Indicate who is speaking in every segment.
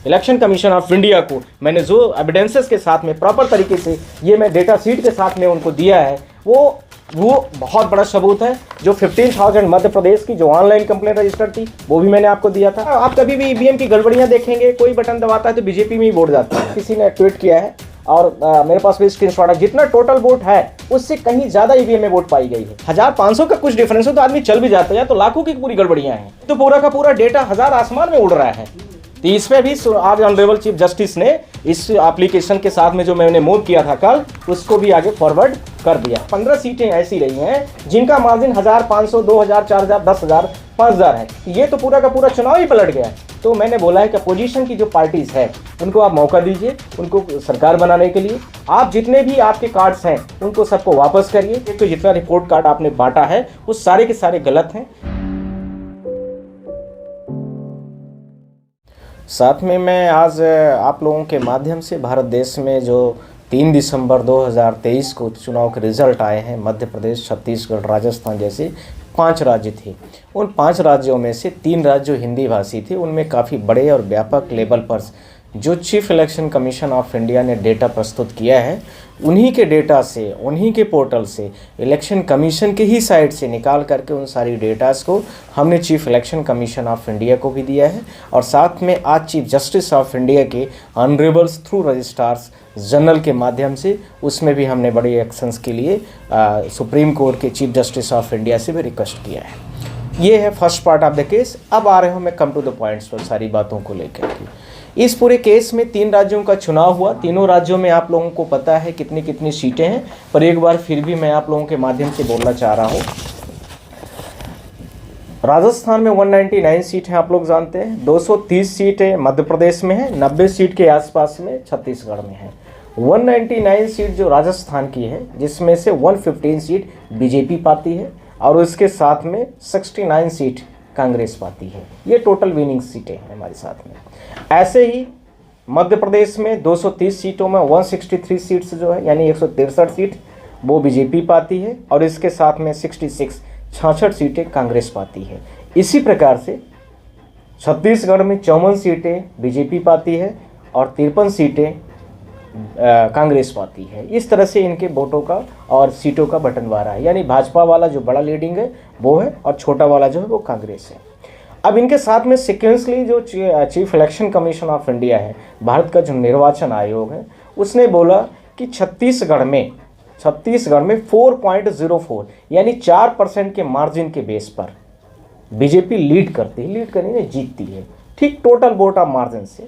Speaker 1: Election commission of India को मैंने जो एविडेंसेस के साथ में प्रॉपर तरीके से ये मैं डेटा शीट के साथ में उनको दिया है, वो बहुत बड़ा सबूत है। जो 15,000 मध्य प्रदेश की जो ऑनलाइन कंप्लेंट रजिस्टर्ड थी वो भी मैंने आपको दिया था। आप कभी भी ईवीएम की गड़बड़ियां देखेंगे, कोई बटन दबाता है तो बीजेपी में ही वोट जाता है। किसी ने ट्वीट किया है और मेरे पास भी स्क्रीनशॉट है, जितना टोटल वोट है उससे कहीं ज्यादा ईवीएम में वोट पाई गई है। 1500 का कुछ डिफरेंस हो तो आदमी चल भी जाता है, तो लाखों की पूरी गड़बड़ियां हैं। तो पूरा का पूरा डेटा हजार आसमान में उड़ रहा है। तो इसमें भी आज ऑनरेबल चीफ जस्टिस ने इस एप्लीकेशन के साथ में जो मैंने मूव किया था कल, उसको भी आगे फॉरवर्ड कर दिया। 15 सीटें ऐसी रही हैं जिनका मार्जिन 1500, 2000, 4000, 10,000, 5,000 है। ये तो पूरा का पूरा चुनाव ही पलट गया। तो मैंने बोला है कि अपोजिशन की जो पार्टीज है उनको आप मौका दीजिए, उनको सरकार बनाने के लिए। आप जितने भी आपके कार्ड्स हैं उनको सबको वापस करिए। तो जितना रिपोर्ट कार्ड आपने बांटा है वो सारे के सारे गलत हैं। साथ में मैं आज आप लोगों के माध्यम से भारत देश में जो 3 दिसंबर 2023 को चुनाव के रिजल्ट आए हैं, मध्य प्रदेश, छत्तीसगढ़, राजस्थान जैसे 5 राज्य थे। उन 5 राज्यों में से 3 राज्य हिंदी भाषी थे। उनमें काफ़ी बड़े और व्यापक लेवल पर जो chief election commission of India ने डेटा प्रस्तुत किया है, उन्हीं के डेटा से, उन्हीं के पोर्टल से, इलेक्शन कमीशन के ही साइट से निकाल करके उन सारी डेटास को हमने chief election commission of India को भी दिया है। और साथ में आज चीफ जस्टिस ऑफ इंडिया के ऑनरेबल्स थ्रू रजिस्ट्रार्स जनरल के माध्यम से उसमें भी हमने बड़े एक्शंस के लिए सुप्रीम कोर्ट के चीफ जस्टिस ऑफ इंडिया से भी रिक्वेस्ट किया है। ये है first part of the case. अब आ रहे हो मैं कम टू द पॉइंट्स पर सारी बातों को लेकर के। इस पूरे केस में 3 राज्यों का चुनाव हुआ। तीनों राज्यों में आप लोगों को पता है कितनी कितनी सीटें हैं, पर एक बार फिर भी मैं आप लोगों के माध्यम से बोलना चाह रहा हूँ। राजस्थान में 199 सीट हैं, आप लोग जानते हैं। 230 सीटें मध्य प्रदेश में हैं, 90 सीट के आसपास में छत्तीसगढ़ में है। 199 सीट जो राजस्थान की है, जिसमें से 115 सीट बीजेपी पाती है और उसके साथ में 69 सीट कांग्रेस पाती है। ये टोटल विनिंग सीटें हैं हमारे साथ में। ऐसे ही मध्य प्रदेश में 230 सीटों में 163 सीट्स जो है, यानी 163 सीट वो बीजेपी पाती है और इसके साथ में 66 सीटें कांग्रेस पाती है। इसी प्रकार से छत्तीसगढ़ में 54 सीटें बीजेपी पाती है और 53 सीटें कांग्रेस पाती है। इस तरह से इनके वोटों का और सीटों का बंटवारा है, यानी भाजपा वाला जो बड़ा लीडिंग है वो है और छोटा वाला जो है वो कांग्रेस है। अब इनके साथ में सिक्वेंसली जो chief election commission of India है, भारत का जो निर्वाचन आयोग है, उसने बोला कि छत्तीसगढ़ में 4.04 यानी 4% के मार्जिन के बेस पर बीजेपी लीड करती है, जीतती है, ठीक टोटल वोट ऑफ मार्जिन से।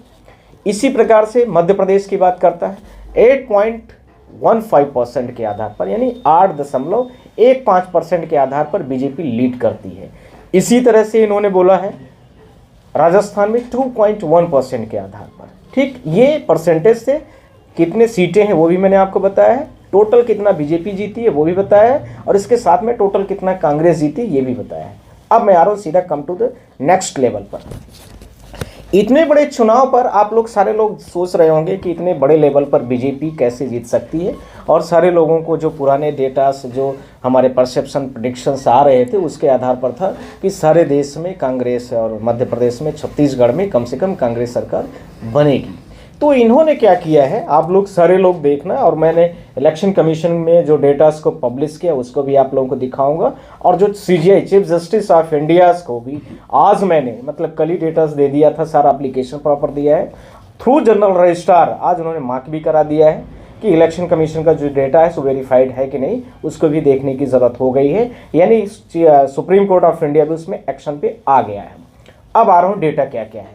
Speaker 1: इसी प्रकार से मध्य प्रदेश की बात करता है 8.15% के आधार पर, यानी 8.15% के आधार पर बीजेपी लीड करती है। इसी तरह से इन्होंने बोला है राजस्थान में 2.1% के आधार पर। ठीक ये परसेंटेज से कितने सीटें हैं वो भी मैंने आपको बताया है, टोटल कितना बीजेपी जीती है वो भी बताया है, और इसके साथ में टोटल कितना कांग्रेस जीती ये भी बताया है। अब मैं आ रहा हूँ सीधा come to the next level पर। इतने बड़े चुनाव पर आप लोग सारे लोग सोच रहे होंगे कि इतने बड़े लेवल पर बीजेपी कैसे जीत सकती है, और सारे लोगों को जो पुराने डेटा से जो हमारे परसेप्शन प्रेडिक्शंस आ रहे थे उसके आधार पर था कि सारे देश में कांग्रेस और मध्य प्रदेश में छत्तीसगढ़ में कम से कम कांग्रेस सरकार बनेगी। तो इन्होंने क्या किया है आप लोग सारे लोग देखना, और मैंने इलेक्शन कमीशन में जो डेटास को पब्लिश किया उसको भी आप लोगों को दिखाऊंगा, और जो CGI chief justice of India को भी आज मैंने मतलब कल ही डेटास दे दिया था, सारा एप्लीकेशन प्रॉपर दिया है थ्रू जनरल रजिस्ट्रार। आज उन्होंने मार्क भी करा दिया है कि इलेक्शन कमीशन का जो डेटा है सो वेरीफाइड है कि नहीं, उसको भी देखने की ज़रूरत हो गई है, यानी सुप्रीम कोर्ट ऑफ इंडिया भी उसमें एक्शन पे आ गया है। अब आ रहा हूँ डेटा क्या क्या है।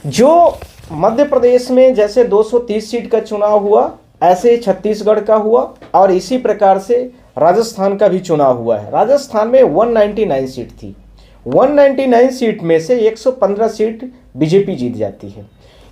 Speaker 1: जो मध्य प्रदेश में जैसे 230 सीट का चुनाव हुआ, ऐसे छत्तीसगढ़ का हुआ, और इसी प्रकार से राजस्थान का भी चुनाव हुआ है। राजस्थान में 199 सीट थी, 199 सीट में से 115 सीट बीजेपी जीत जाती है।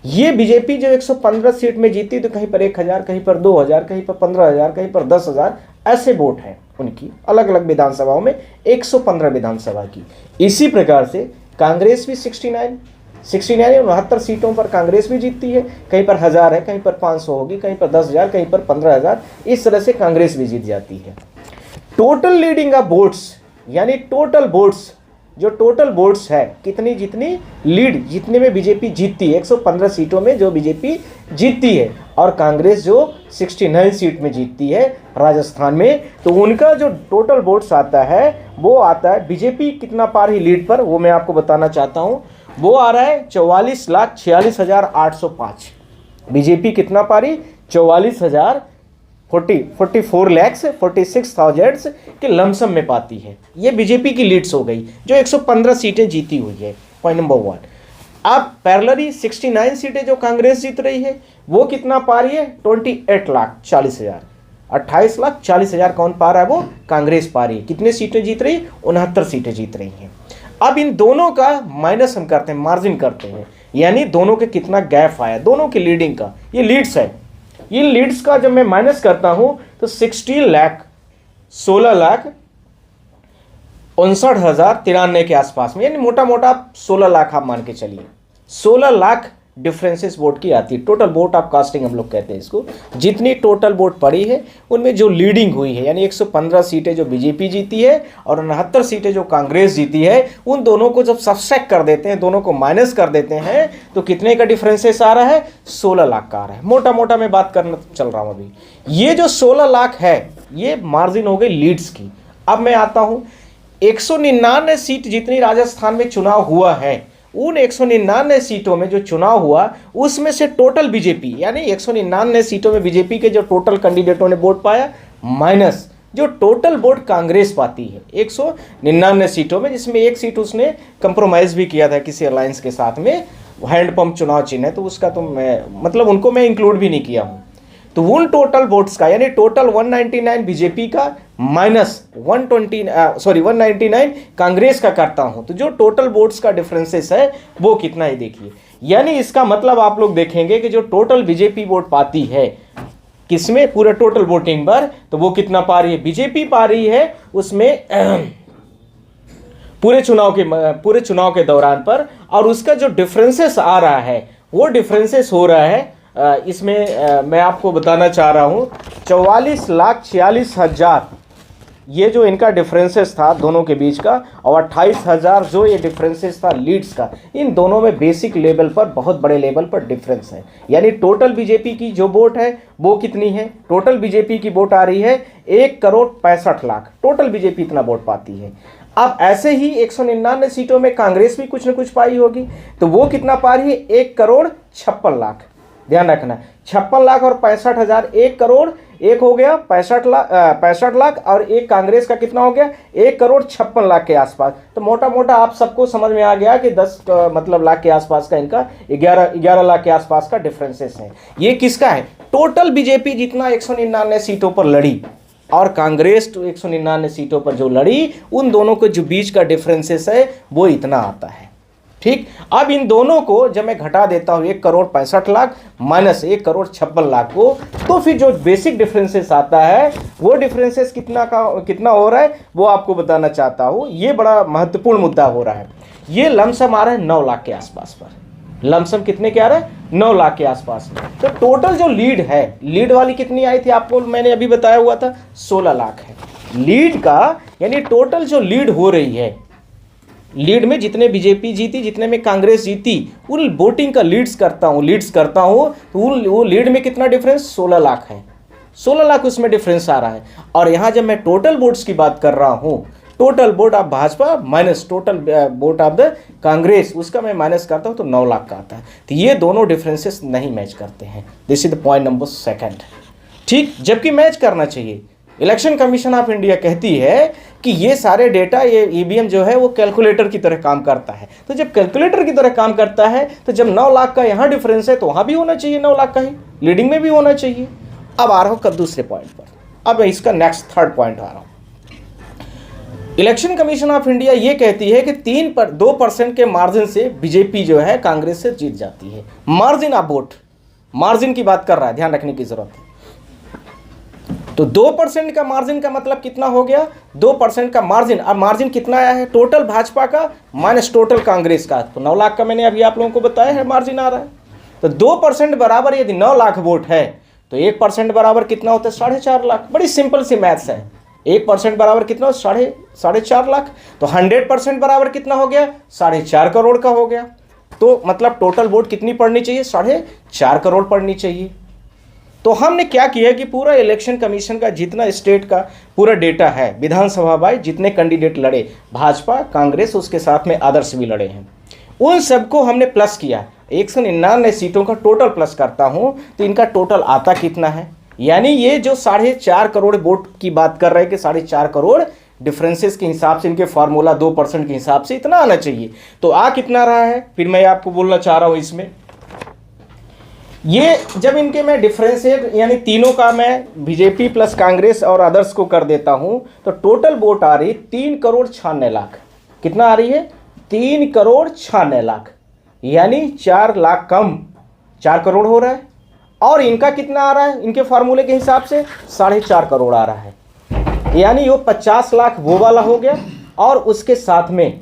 Speaker 1: ये बीजेपी जो 115 सीट में जीती तो कहीं पर 1000, कहीं पर 2000, कहीं पर 15000, कहीं पर 10000 ऐसे वोट हैं उनकी अलग अलग विधानसभाओं में, 115 विधानसभा की। इसी प्रकार से कांग्रेस भी 69 69 सीटों पर कांग्रेस भी जीतती है, कहीं पर 1000 है, कहीं पर 500 होगी, कहीं पर 10,000, कहीं पर 15,000, इस तरह से कांग्रेस भी जीत जाती है। टोटल लीडिंग ऑफ वोट्स, यानी टोटल वोट्स जो टोटल वोट्स है कितनी, जितनी लीड जितने में बीजेपी जीतती है, 115 सीटों में जो बीजेपी जीतती है और कांग्रेस जो 69 सीट में जीतती है राजस्थान में, तो उनका जो टोटल वोट्स आता है वो आता है, बीजेपी कितना पा रही लीड पर वो मैं आपको बताना चाहता हूँ। वो आ रहा है 44,46,805। बीजेपी कितना पा रही, 44,46,000 के लमसम में पाती है। ये बीजेपी की लीड्स हो गई जो 115 सीटें जीती हुई है, पॉइंट नंबर 1। अब पैरेलली 69 सीटें जो कांग्रेस जीत रही है वो कितना पा रही है, 28,40,000। 28,40,000 कौन पा रहा है, वो कांग्रेस पा रही है। कितने सीटें जीत रही, 69 सीटें जीत रही हैं। अब इन दोनों का माइनस हम करते हैं, मार्जिन करते हैं, यानी दोनों के कितना गैप आया, दोनों की लीडिंग का, ये लीड्स है। ये लीड्स का जब मैं माइनस करता हूं तो 16,59,093 के आसपास में, यानी मोटा मोटा 16 लाख आप मान के चलिए, 16 लाख डिफरेंसेस वोट की आती है। टोटल वोट ऑफ कास्टिंग हम लोग कहते हैं इसको। जितनी टोटल वोट पड़ी है उनमें जो लीडिंग हुई है, यानी 115 सीटें जो बीजेपी जीती है और 69 सीटें जो कांग्रेस जीती है, उन दोनों को जब सब्सट्रैक्ट कर देते हैं, दोनों को माइनस कर देते हैं, तो कितने का डिफरेंसेस आ रहा है, 16 लाख का आ रहा है। मोटा मोटा मैं बात करना चल रहा हूँ अभी। ये जो 16 लाख है ये मार्जिन हो गई लीड्स की। अब मैं आता हूँ 199 सीट जितनी राजस्थान में चुनाव हुआ है, उन 199 सीटों में जो चुनाव हुआ उसमें से टोटल बीजेपी, यानी 199 सीटों में बीजेपी के जो टोटल कैंडिडेटों ने वोट पाया, माइनस जो टोटल वोट कांग्रेस पाती है 199 सीटों में, जिसमें एक सीट उसने कंप्रोमाइज भी किया था किसी अलायंस के साथ में, हैंडपंप चुनाव चिन्ह है, तो उसका तो मैं मतलब उनको मैं इंक्लूड भी नहीं किया हूँ। तो उन टोटल वोट्स का, यानी टोटल 199 बीजेपी का माइनस 199 कांग्रेस का करता हूं, तो जो टोटल वोट्स का डिफरेंसेस है वो कितना है देखिए। यानी इसका मतलब आप लोग देखेंगे कि जो टोटल बीजेपी वोट पाती है किसमें, पूरे टोटल वोटिंग पर, तो वो कितना पा रही है, बीजेपी पा रही है उसमें पूरे चुनाव के दौरान पर, और उसका जो डिफरेंसेस आ रहा है वो डिफरेंसेस हो रहा है इसमें मैं आपको बताना चाह रहा हूँ 44,46,000 ये जो इनका डिफरेंसेस था दोनों के बीच का, और 28,000 जो ये डिफरेंसेस था लीड्स का, इन दोनों में बेसिक लेवल पर, बहुत बड़े लेवल पर डिफरेंस है। यानी टोटल बीजेपी की जो वोट है वो कितनी है, टोटल बीजेपी की वोट आ रही है 1,65,00,000, टोटल बीजेपी इतना वोट पाती है। अब ऐसे ही 199 सीटों में कांग्रेस भी कुछ न कुछ पाई होगी, तो वो कितना पा रही है, 1,56,00,000। ध्यान रखना, 56 लाख और 65,000, 1 करोड़, एक हो गया 65 लाख और एक कांग्रेस का कितना हो गया, 1,56,00,000 के आसपास। तो मोटा मोटा आप सबको समझ में आ गया कि 10 मतलब लाख के आसपास का इनका 11 लाख के आसपास का डिफरेंसेस है। ये किसका है, टोटल बीजेपी जितना 199 सीटों पर लड़ी और कांग्रेस 199 सीटों पर जो लड़ी, उन दोनों के जो बीच का डिफरेंसेस है वो इतना आता है। ठीक, अब इन दोनों को जब मैं घटा देता हूं 1,65,00,000 माइनस 1,56,00,000 को, तो फिर जो बेसिक डिफरेंसेस आता है वो डिफरेंसेस कितना हो रहा है वो आपको बताना चाहता हूं। ये बड़ा महत्वपूर्ण मुद्दा हो रहा है। ये लमसम आ रहा है 9 लाख के आसपास पर, लमसम कितने के आ रहा है, 9 लाख के आसपास। तो टोटल जो लीड है, लीड वाली कितनी आई थी आपको मैंने अभी बताया हुआ था, 16 लाख है लीड का। यानी टोटल जो लीड हो रही है, लीड में जितने बीजेपी जीती, जितने में कांग्रेस जीती, उन वोटिंग का लीड्स करता हूं तो वो लीड में कितना डिफरेंस, 16 लाख है, 16 लाख उसमें डिफरेंस आ रहा है। और यहां जब मैं टोटल वोट्स की बात कर रहा हूं, total vote of Bhajpa minus total vote of the Congress, उसका मैं माइनस करता हूं तो 9 लाख का आता है। तो ये दोनों डिफरेंसेस नहीं मैच करते हैं। This is the point number 2। ठीक, जबकि मैच करना चाहिए। इलेक्शन कमीशन ऑफ इंडिया कहती है कि ये सारे डेटा, ये ईवीएम जो है वो कैलकुलेटर की तरह काम करता है। तो जब कैलकुलेटर की तरह काम करता है तो जब 9 लाख का यहाँ डिफरेंस है तो वहाँ भी होना चाहिए 9 लाख का ही, लीडिंग में भी होना चाहिए। अब आ रहा हूँ दूसरे पॉइंट पर, अब इसका नेक्स्ट 3rd पॉइंट आ रहा हूँ। इलेक्शन कमीशन ऑफ इंडिया ये कहती है कि 2% के मार्जिन से बीजेपी जो है कांग्रेस से जीत जाती है। मार्जिन ऑफ वोट, मार्जिन की बात कर रहा है, ध्यान रखने की जरूरत है। तो 2% का मार्जिन का मतलब कितना हो गया, 2% का मार्जिन। अब मार्जिन कितना आया है, टोटल भाजपा का माइनस टोटल कांग्रेस का, तो 9 लाख का मैंने अभी आप लोगों को बताया है मार्जिन आ रहा है। तो 2% बराबर यदि 9 लाख वोट है तो 1% बराबर कितना होता है, 4.5 लाख। बड़ी सिंपल सी मैथ्स है, 1% बराबर कितना, साढ़े 4 लाख। तो 100% बराबर कितना हो गया, 4.5 करोड़ का हो गया। तो मतलब टोटल वोट कितनी पड़नी चाहिए, 4.5 करोड़ पड़नी चाहिए। तो हमने क्या किया कि पूरा इलेक्शन कमीशन का जितना स्टेट का पूरा डेटा है, विधानसभा वाइज जितने कैंडिडेट लड़े, भाजपा, कांग्रेस, उसके साथ में आदर्श भी लड़े हैं, उन सबको हमने प्लस किया। 199 सीटों का टोटल प्लस करता हूं तो इनका टोटल आता कितना है। यानी ये जो 4.5 करोड़ वोट की बात कर रहे हैं कि 4.5 करोड़ डिफरेंसेस के हिसाब से, इनके फार्मूला 2% के हिसाब से इतना आना चाहिए। तो आ कितना रहा है, फिर मैं आपको बोलना चाह रहा हूं इसमें, ये जब इनके मैं डिफरेंशिएट यानी तीनों का मैं बीजेपी प्लस कांग्रेस और अदर्स को कर देता हूं तो टोटल वोट आ रही 3,96,00,000। कितना आ रही है, 3,96,00,000, यानी 4 लाख कम 4 करोड़ हो रहा है। और इनका कितना आ रहा है, इनके फार्मूले के हिसाब से 4.5 करोड़ आ रहा है, यानी वो 50 लाख वो वाला हो गया और उसके साथ में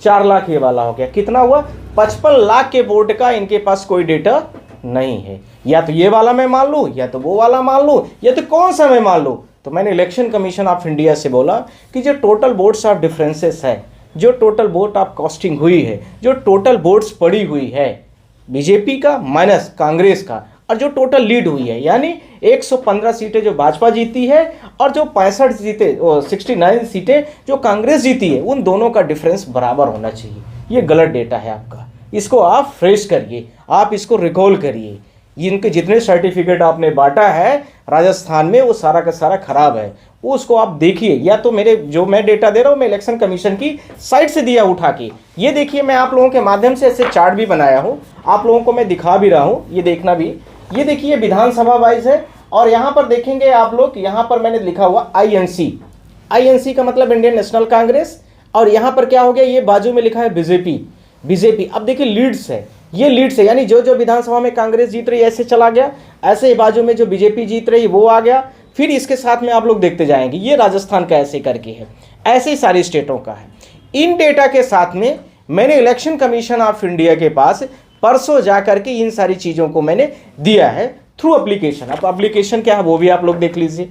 Speaker 1: 4 लाख ये वाला हो गया। कितना हुआ, 55 लाख के वोट का इनके पास कोई डेटा नहीं है। या तो ये वाला मैं मान लूँ, या तो वो वाला मान लूँ, या तो कौन सा मैं मान लूँ। तो मैंने इलेक्शन कमीशन ऑफ इंडिया से बोला कि जो टोटल वोट्स ऑफ डिफरेंसेस है, जो टोटल वोट ऑफ कॉस्टिंग हुई है, जो टोटल वोट्स पड़ी हुई है बीजेपी का माइनस कांग्रेस का, और जो टोटल लीड हुई है, यानी 115 सीटें जो भाजपा जीती है और जो 69 सीटें जो कांग्रेस जीती है, उन दोनों का डिफरेंस बराबर होना चाहिए। ये गलत डेटा है आपका, इसको आप फ्रेश करिए, आप इसको रिकॉल करिए। इनके जितने सर्टिफिकेट आपने बांटा है राजस्थान में, वो सारा का सारा खराब है, वो उसको आप देखिए। या तो मेरे जो मैं डेटा दे रहा हूँ मैं इलेक्शन कमीशन की साइट से दिया उठा के, ये देखिए, मैं आप लोगों के माध्यम से ऐसे चार्ट भी बनाया हूँ, आप लोगों को मैं दिखा भी रहा हूँ, ये देखना भी। ये देखिए विधानसभा वाइज है, और यहाँ पर देखेंगे आप लोग, यहाँ पर मैंने लिखा हुआ INC का मतलब इंडियन नेशनल कांग्रेस, और यहाँ पर क्या हो गया, ये बाजू में लिखा है बीजेपी। अब देखिए लीड्स है, ये लीड्स है, यानी जो जो विधानसभा में कांग्रेस जीत रही है ऐसे चला गया, ऐसे ही बाजू में जो बीजेपी जीत रही है वो आ गया, फिर इसके साथ में आप लोग देखते जाएंगे ये राजस्थान का ऐसे करके है, ऐसे ही सारी स्टेटों का है। इन डेटा के साथ में मैंने इलेक्शन कमीशन ऑफ इंडिया के पास परसों जा करके इन सारी चीज़ों को मैंने दिया है थ्रू एप्लीकेशन। अब एप्लीकेशन क्या है वो भी आप लोग देख लीजिए,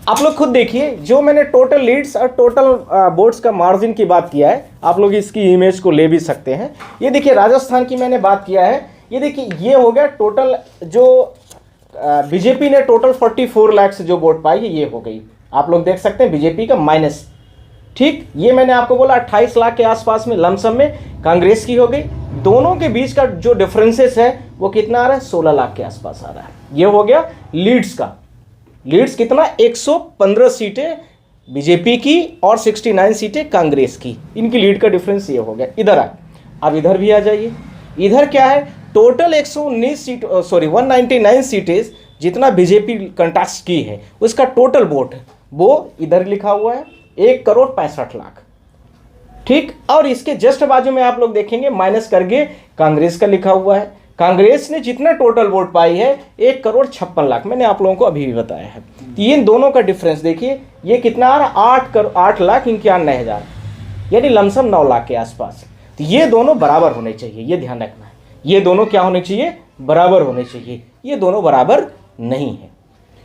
Speaker 1: आप लोग खुद देखिए। जो मैंने टोटल लीड्स और टोटल वोट्स का मार्जिन की बात किया है, आप लोग इसकी इमेज को ले भी सकते हैं। ये देखिए राजस्थान की मैंने बात किया है, ये देखिए ये हो गया टोटल, जो बीजेपी ने टोटल 44 लाख से जो वोट पाई है ये हो गई, आप लोग देख सकते हैं बीजेपी का माइनस। ठीक, ये मैंने आपको बोला 28 लाख के आसपास में लमसम में कांग्रेस की हो गई। दोनों के बीच का जो डिफरेंसेस है वो कितना आ रहा है, 16 लाख के आसपास आ रहा है। ये हो गया लीड्स का। लीड्स कितना, 115 सीटें बीजेपी की और 69 सीटें कांग्रेस की, इनकी लीड का डिफरेंस ये हो गया। इधर आ, अब इधर भी आ जाइए। इधर क्या है, टोटल 199 सीटें जितना बीजेपी कंटेस्ट की है उसका टोटल वोट वो इधर लिखा हुआ है 1,65,00,000। ठीक, और इसके जस्ट बाजू में आप लोग देखेंगे माइनस करके कांग्रेस का लिखा हुआ है। कांग्रेस ने जितना टोटल वोट पाई है 1,56,00,000, मैंने आप लोगों को अभी भी बताया है। तो इन दोनों का डिफरेंस देखिए, ये कितना आ रहा, 8,91,000, यानी लमसम 9 लाख के आसपास। तो ये दोनों बराबर होने चाहिए, ये ध्यान रखना है। ये दोनों क्या होने चाहिए, बराबर होने चाहिए। ये दोनों बराबर नहीं है।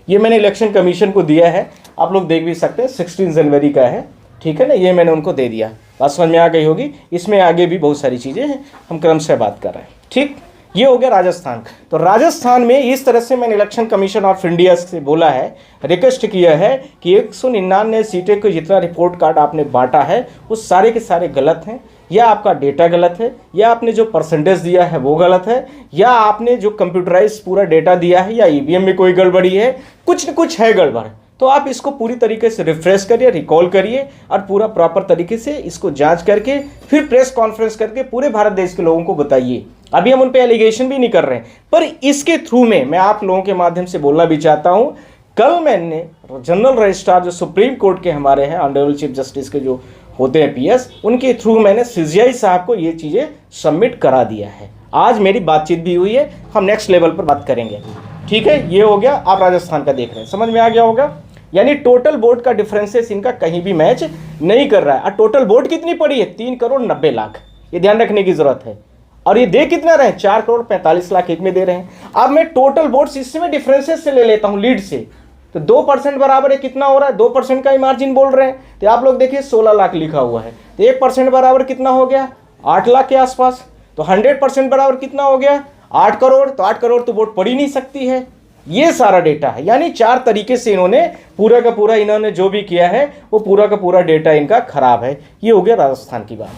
Speaker 1: ये मैंने इलेक्शन कमीशन को दिया है, आप लोग देख भी सकते हैं, 16 जनवरी का है। ठीक है ना, ये मैंने उनको दे दिया, बात समझ में आ गई होगी। इसमें आगे भी बहुत सारी चीज़ें हैं, हम क्रम से बात कर रहे हैं। ठीक, ये हो गया राजस्थान। तो राजस्थान में इस तरह से मैंने इलेक्शन कमीशन ऑफ इंडिया से बोला है, रिक्वेस्ट किया है कि 199 सीटें को जितना रिपोर्ट कार्ड आपने बांटा है वो सारे के सारे गलत हैं, या आपका डेटा गलत है, या आपने जो परसेंटेज दिया है वो गलत है, या आपने जो कंप्यूटराइज पूरा डेटा दिया है, या ईवीएम में कोई गड़बड़ी है, कुछ न कुछ है गड़बड़। तो आप इसको पूरी तरीके से रिफ्रेश करिए, रिकॉल करिए, और पूरा प्रॉपर तरीके से इसको जांच करके फिर प्रेस कॉन्फ्रेंस करके पूरे भारत देश के लोगों को बताइए। अभी हम उन पे एलिगेशन भी नहीं कर रहे हैं, पर इसके थ्रू में मैं आप लोगों के माध्यम से बोलना भी चाहता हूँ। कल मैंने जनरल रजिस्ट्रार जो सुप्रीम कोर्ट के हमारे हैं, ऑनरेबल चीफ जस्टिस के जो होते हैं PS, उनके थ्रू मैंने CGI साहब को ये चीज़ें सबमिट करा दिया है। आज मेरी बातचीत भी हुई है, हम नेक्स्ट लेवल पर बात करेंगे। ठीक है, ये हो गया, आप राजस्थान का देख रहे हैं, समझ में आ गया होगा। यानी टोटल वोट का डिफरेंसेस इनका कहीं भी मैच नहीं कर रहा है। और टोटल वोट कितनी पड़ी है, 3,90,00,000, ये ध्यान रखने की जरूरत है। और ये दे कितना रहे, 4,45,00,000 एक में दे रहे हैं। अब मैं टोटल वोट्स इसमें डिफरेंसेस से ले लेता हूँ, लीड से। तो 2% बराबर है कितना हो रहा है, 2% का ही मार्जिन बोल रहे हैं। तो आप लोग देखिए 16 लाख लिखा हुआ है, तो 1% बराबर कितना हो गया, 8 लाख के आसपास। तो 100% बराबर कितना हो गया, 8 करोड़। तो 8 करोड़ तो वोट पड़ ही नहीं सकती है। ये सारा डेटा है, यानी 4 तरीके से इन्होंने पूरा का पूरा इन्होंने जो भी किया है वो पूरा का पूरा डेटा इनका खराब है। ये हो गया राजस्थान की बात।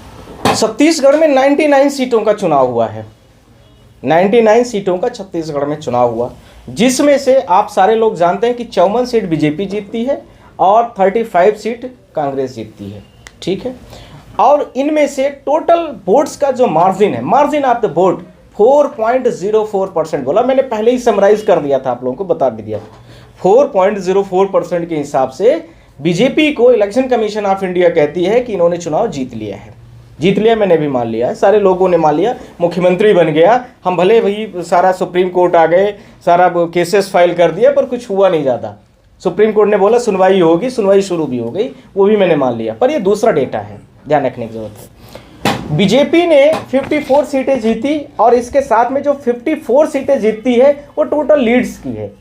Speaker 1: छत्तीसगढ़ में 99 सीटों का चुनाव हुआ है, 99 सीटों का छत्तीसगढ़ में चुनाव हुआ, जिसमें से आप सारे लोग जानते हैं कि 54 सीट बीजेपी जीतती है और 35 सीट कांग्रेस जीतती है, ठीक है। और इनमें से टोटल वोट्स का जो मार्जिन है, मार्जिन ऑफ द वोट 4.04% बोला, मैंने पहले ही समराइज कर दिया था, आप लोगों को बता भी दिया था। 4.04% के हिसाब से बीजेपी को इलेक्शन कमीशन ऑफ इंडिया कहती है कि इन्होंने चुनाव जीत लिया है। जीत लिया, मैंने भी मान लिया है, सारे लोगों ने मान लिया, मुख्यमंत्री बन गया। हम भले वही सारा सुप्रीम कोर्ट आ गए, सारा केसेस फाइल कर दिया, पर कुछ हुआ नहीं ज़्यादा। सुप्रीम कोर्ट ने बोला सुनवाई होगी, सुनवाई शुरू भी हो गई, वो भी मैंने मान लिया। पर ये दूसरा डेटा है, ध्यान रखने की जरूरत है। बीजेपी ने 54 सीटें जीती और इसके साथ में जो 54 सीटें जीतती है वो टोटल लीड्स की है,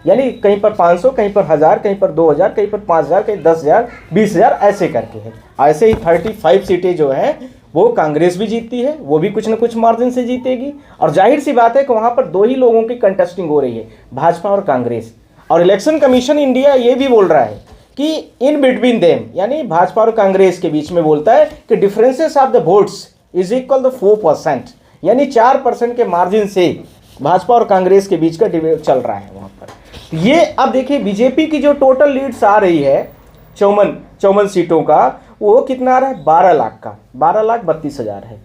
Speaker 1: यानी कहीं पर 500, कहीं पर 1000, कहीं पर 2000, कहीं पर 5000, कहीं 10,000, 20,000 ऐसे करके है। ऐसे ही 35 सीटें जो है वो कांग्रेस भी जीतती है, वो भी कुछ न कुछ मार्जिन से जीतेगी। और जाहिर सी बात है कि वहाँ पर 2 ही लोगों की कंटेस्टिंग हो रही है, भाजपा और कांग्रेस। और इलेक्शन कमीशन इंडिया ये भी बोल रहा है कि इन बिटवीन देम, यानी भाजपा और कांग्रेस के बीच में बोलता है कि differences of the votes is equal to 4%, यानी 4% के मार्जिन से भाजपा और कांग्रेस के बीच का डिबेट चल रहा है वहाँ पर। ये अब देखिए बीजेपी की जो टोटल लीड्स आ रही है 54 सीटों का, वो कितना आ रहा है, 12 लाख का, 12,32,000 है।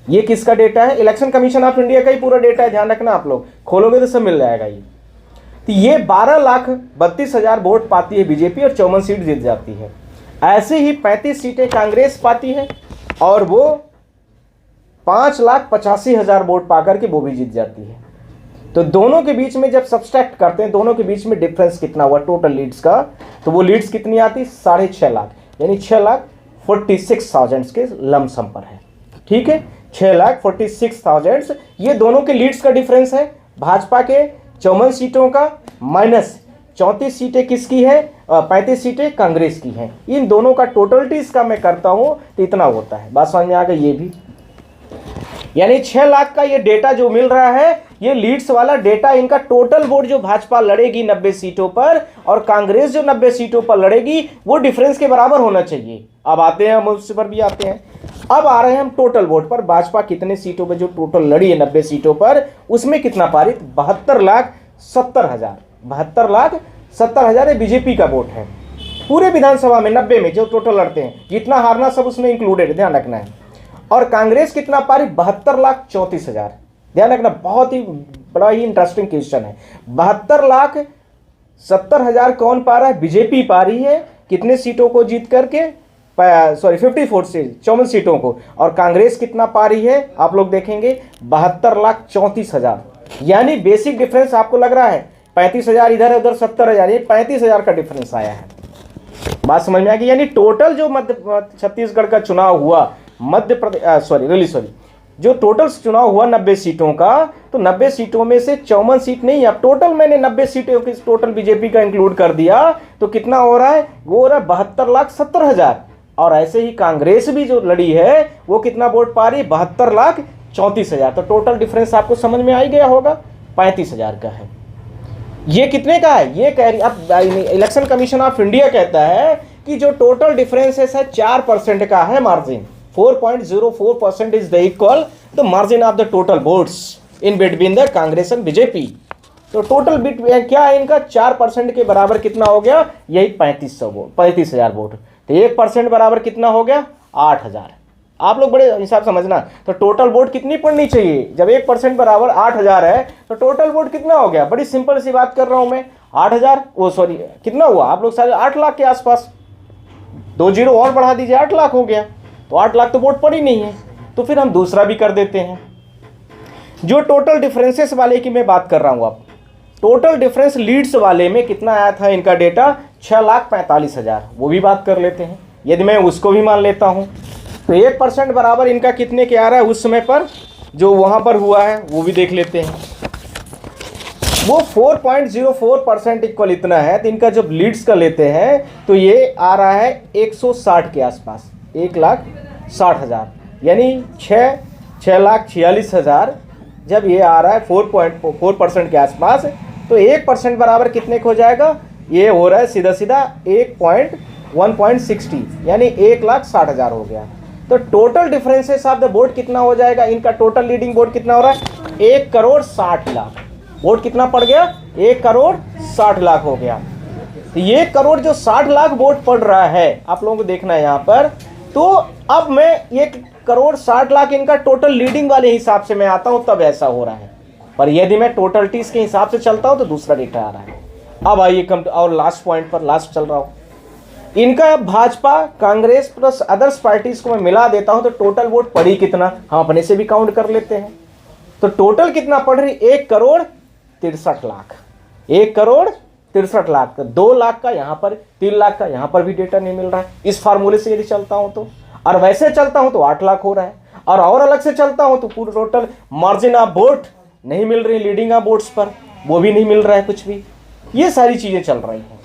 Speaker 1: ये किसका डेटा है, इलेक्शन कमीशन ऑफ इंडिया का ही पूरा डेटा है, ध्यान रखना, आप लोग खोलोगे तो सब मिल जाएगा ये। तो ये 12,32,000 वोट पाती है बीजेपी और 54 सीट जीत जाती है। ऐसे ही 35 सीटें कांग्रेस पाती है और वो 5,85,000 वोट पाकर के वो भी जीत जाती है। तो दोनों के बीच में जब सब्सट्रैक्ट करते हैं, दोनों के बीच में डिफरेंस कितना हुआ टोटल लीड्स का, तो वो लीड्स कितनी आती, 6.5 लाख, यानी 6,46,000 के लमसम पर है, ठीक है। 6,46,000 ये दोनों के लीड्स का डिफरेंस है। भाजपा के 54 सीटों का माइनस 34 सीटें किसकी है, 35 सीटें कांग्रेस की हैं। इन दोनों का टोटलिटीज का मैं करता हूं तो इतना होता है। बात समझ में आ गई ये भी, यानी 6 लाख का ये डेटा जो मिल रहा है, ये लीड्स वाला डेटा, इनका टोटल वोट जो भाजपा लड़ेगी 90 सीटों पर और कांग्रेस जो 90 सीटों पर लड़ेगी, वो डिफरेंस के बराबर होना चाहिए। अब आते हैं हम उस पर भी आते हैं। अब आ रहे हैं हम टोटल वोट पर, भाजपा कितने सीटों पर जो टोटल लड़ी है 90 सीटों पर, उसमें कितना पारित, 72,70,000, 72,70,000 ये बीजेपी का वोट है पूरे विधानसभा में 90 में जो टोटल लड़ते हैं, जितना हारना सब उसमें इंक्लूडेड, ध्यान रखना है। और कांग्रेस कितना पारी, 72,34,000, ध्यान रखना, बहुत ही बड़ा ही इंटरेस्टिंग क्वेश्चन है। 72,70,000 कौन पा रहा है, बीजेपी पा रही है, कितने सीटों को जीत करके, 54 से 54 सीटों को। और कांग्रेस कितना पा रही है, आप लोग देखेंगे 72,34,000, यानी बेसिक डिफरेंस आपको लग रहा है 35,000 इधर है, उधर 70,000, ये 35,000 का डिफरेंस आया है। बात समझ में आ गई, यानी टोटल जो छत्तीसगढ़ का चुनाव हुआ, मध्य प्रदेश जो टोटल चुनाव हुआ 90 सीटों का, तो 90 सीटों में से 54 सीट नहीं, अब टोटल मैंने 90 सीटों की टोटल बीजेपी का इंक्लूड कर दिया, तो कितना हो रहा है, वो हो रहा है 72,70,000। और ऐसे ही कांग्रेस भी जो लड़ी है वो कितना वोट पा रही है, 72,34,000। तो टोटल डिफरेंस आपको समझ में आ ही गया होगा, 35,000 का है। ये कितने का है, ये कह रही, अब इलेक्शन कमीशन ऑफ इंडिया कहता है कि जो टोटल डिफरेंसेस है 4% का है margin, 4.04% is the equal the margin of the total votes in between the Congress and BJP. तो टोटल बिट क्या है इनका, 4% के बराबर कितना हो गया, यही 35,000 वोट। तो 1% बराबर कितना हो गया, 8,000। आप लोग बड़े हिसाब समझना, तो टोटल वोट कितनी पड़नी चाहिए, जब 1% बराबर 8,000 है तो टोटल वोट कितना हो गया, बड़ी सिंपल सी बात कर रहा हूं मैं, 8,000, वो सॉरी कितना हुआ, आप लोग सारे 8 लाख के आसपास, 2 जीरो और बढ़ा दीजिए, 8 लाख हो गया। तो 8 लाख तो वोट पड़ी नहीं है, तो फिर हम दूसरा भी कर देते हैं। जो टोटल डिफरेंसेस वाले की मैं बात कर रहा हूं, अब टोटल डिफरेंस लीड्स वाले में कितना आया था इनका डेटा, 6,45,000, वो भी बात कर लेते हैं। यदि मैं उसको भी मान लेता हूं तो 1% बराबर इनका कितने के आ रहा है उस समय पर जो वहां पर हुआ है, वो भी देख लेते हैं। वो 4.04% इक्वल इतना है, तो इनका जब लीड्स का लेते हैं तो ये आ रहा है 160 के आसपास, 1,60,000, यानी 6,46,000 जब ये आ रहा है 4.4% के आसपास, तो 1% बराबर कितने को हो जाएगा, ये हो रहा है सीधा सीधा 1.60, यानी 1,60,000 हो गया। तो total differences of the vote कितना हो जाएगा, इनका टोटल लीडिंग वोट कितना हो रहा है, 1,60,00,000 वोट कितना पड़ गया, 1,60,00,000 हो गया। तो ये करोड़ जो 60 लाख वोट पड़ रहा है, आप लोगों को देखना है यहाँ पर। तो अब मैं 1,60,00,000 इनका टोटल लीडिंग वाले हिसाब से मैं आता हूँ, तब ऐसा हो रहा है। पर यदि मैं टोटलिटीज के हिसाब से चलता हूँ तो दूसरा डेटा आ रहा है। अब आइए कम और लास्ट पॉइंट पर, लास्ट चल रहा हूँ, इनका Bhajpa Congress plus others parties को मैं मिला देता हूं तो टोटल वोट पड़ी कितना, हम अपने से भी काउंट कर लेते हैं। तो टोटल कितना पड़ रही, 1,63,00,000, 1,63,00,000। 2 लाख का यहाँ पर, 3 लाख का यहाँ पर भी डेटा नहीं मिल रहा है इस फार्मूले से यदि चलता हूं तो। और वैसे चलता हूं तो 8 लाख हो रहा है, और अलग से चलता हूं तो पूरा टोटल मार्जिन ऑफ वोट नहीं मिल रही, लीडिंग ऑफ वोट्स पर वो भी नहीं मिल रहा है कुछ भी। ये सारी चीजें चल रही हैं,